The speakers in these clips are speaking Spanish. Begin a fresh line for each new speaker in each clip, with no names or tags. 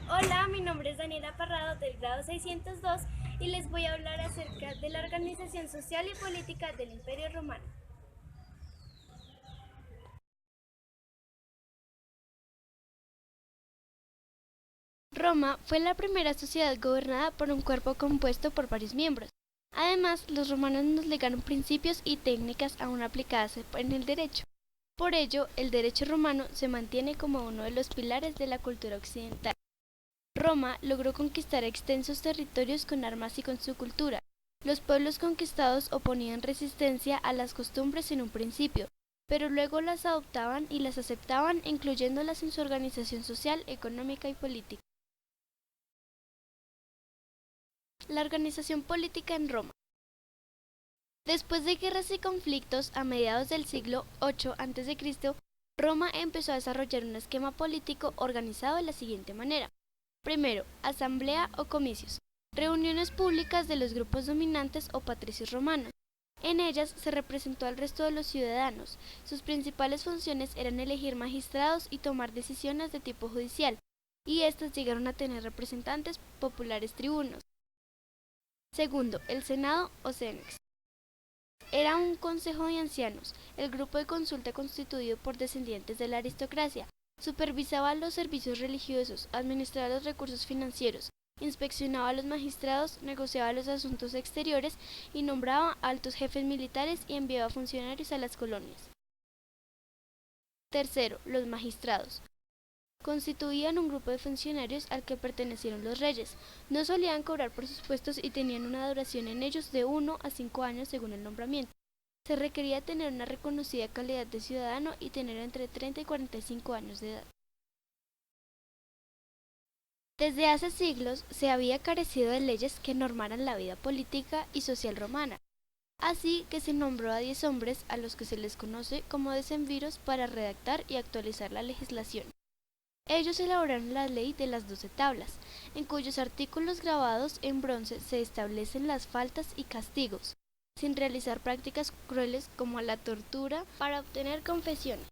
Hola, mi nombre es Daniela Parrado del grado 602 y les voy a hablar acerca de la organización social y política del Imperio Romano. Roma fue la primera sociedad gobernada por un cuerpo compuesto por varios miembros. Además, los romanos nos legaron principios y técnicas aún aplicadas en el derecho. Por ello, el derecho romano se mantiene como uno de los pilares de la cultura occidental. Roma logró conquistar extensos territorios con armas y con su cultura. Los pueblos conquistados oponían resistencia a las costumbres en un principio, pero luego las adoptaban y las aceptaban, incluyéndolas en su organización social, económica y política. La organización política en Roma. Después de guerras y conflictos, a mediados del siglo VIII a.C., Roma empezó a desarrollar un esquema político organizado de la siguiente manera. Primero, asamblea o comicios, reuniones públicas de los grupos dominantes o patricios romanos. En ellas se representó al resto de los ciudadanos. Sus principales funciones eran elegir magistrados y tomar decisiones de tipo judicial, y éstas llegaron a tener representantes populares tribunos. Segundo, el Senado o Cenex. Era un consejo de ancianos, el grupo de consulta constituido por descendientes de la aristocracia. Supervisaba los servicios religiosos, administraba los recursos financieros, inspeccionaba a los magistrados, negociaba los asuntos exteriores y nombraba altos jefes militares y enviaba funcionarios a las colonias. Tercero, los magistrados. Constituían un grupo de funcionarios al que pertenecieron los reyes. No solían cobrar por sus puestos y tenían una duración en ellos de 1 a 5 años según el nombramiento. Se requería tener una reconocida calidad de ciudadano y tener entre 30 y 45 años de edad. Desde hace siglos se había carecido de leyes que normaran la vida política y social romana, así que se nombró a 10 hombres a los que se les conoce como decemviros para redactar y actualizar la legislación. Ellos elaboraron la ley de las 12 tablas, en cuyos artículos grabados en bronce se establecen las faltas y castigos, sin realizar prácticas crueles como la tortura para obtener confesiones.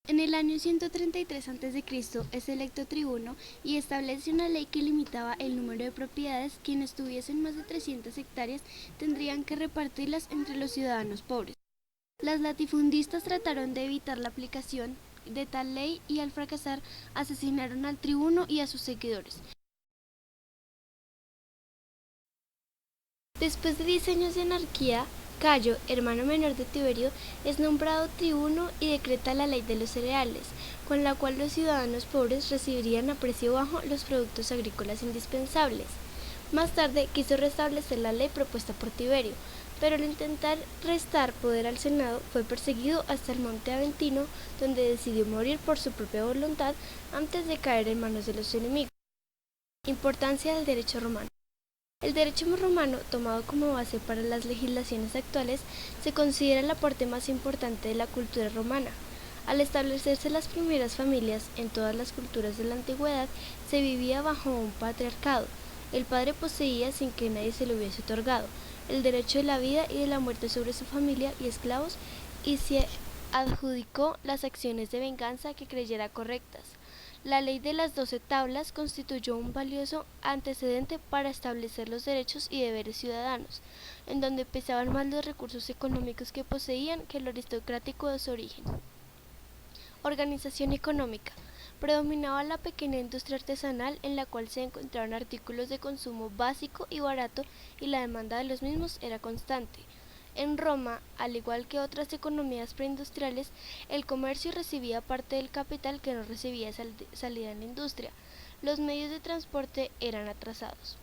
En el año 133 a.C. es electo tribuno y establece una ley que limitaba el número de propiedades. Quienes tuviesen más de 300 hectáreas tendrían que repartirlas entre los ciudadanos pobres. Las latifundistas trataron de evitar la aplicación de tal ley y al fracasar asesinaron al tribuno y a sus seguidores. Después de 10 años de anarquía, Cayo, hermano menor de Tiberio, es nombrado tribuno y decreta la ley de los cereales, con la cual los ciudadanos pobres recibirían a precio bajo los productos agrícolas indispensables. Más tarde quiso restablecer la ley propuesta por Tiberio, pero al intentar restar poder al Senado fue perseguido hasta el monte Aventino, donde decidió morir por su propia voluntad antes de caer en manos de los enemigos. Importancia del derecho romano. El derecho romano, tomado como base para las legislaciones actuales, se considera el aporte más importante de la cultura romana. Al establecerse las primeras familias en todas las culturas de la antigüedad, se vivía bajo un patriarcado. El padre poseía, sin que nadie se lo hubiese otorgado, el derecho de la vida y de la muerte sobre su familia y esclavos, y se adjudicó las acciones de venganza que creyera correctas. La ley de las 12 tablas constituyó un valioso antecedente para establecer los derechos y deberes ciudadanos, en donde pesaban más los recursos económicos que poseían que lo aristocrático de su origen. Organización económica. Predominaba la pequeña industria artesanal en la cual se encontraban artículos de consumo básico y barato y la demanda de los mismos era constante. En Roma, al igual que otras economías preindustriales, el comercio recibía parte del capital que no recibía salida en la industria. Los medios de transporte eran atrasados.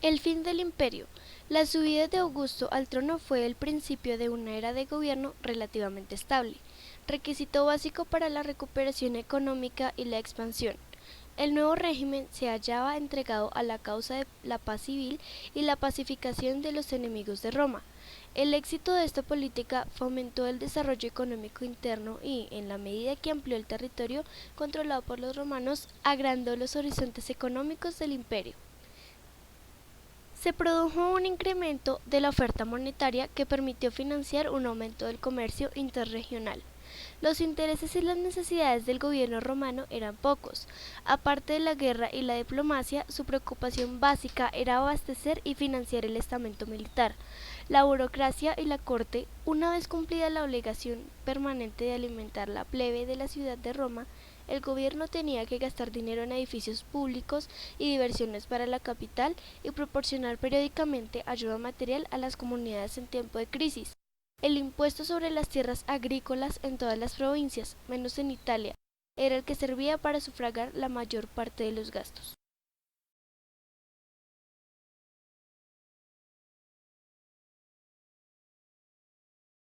El fin del imperio. La subida de Augusto al trono fue el principio de una era de gobierno relativamente estable, requisito básico para la recuperación económica y la expansión. El nuevo régimen se hallaba entregado a la causa de la paz civil y la pacificación de los enemigos de Roma. El éxito de esta política fomentó el desarrollo económico interno y, en la medida que amplió el territorio controlado por los romanos, agrandó los horizontes económicos del imperio. Se produjo un incremento de la oferta monetaria que permitió financiar un aumento del comercio interregional. Los intereses y las necesidades del gobierno romano eran pocos. Aparte de la guerra y la diplomacia, su preocupación básica era abastecer y financiar el estamento militar. La burocracia y la corte, una vez cumplida la obligación permanente de alimentar la plebe de la ciudad de Roma, el gobierno tenía que gastar dinero en edificios públicos y diversiones para la capital y proporcionar periódicamente ayuda material a las comunidades en tiempo de crisis. El impuesto sobre las tierras agrícolas en todas las provincias, menos en Italia, era el que servía para sufragar la mayor parte de los gastos.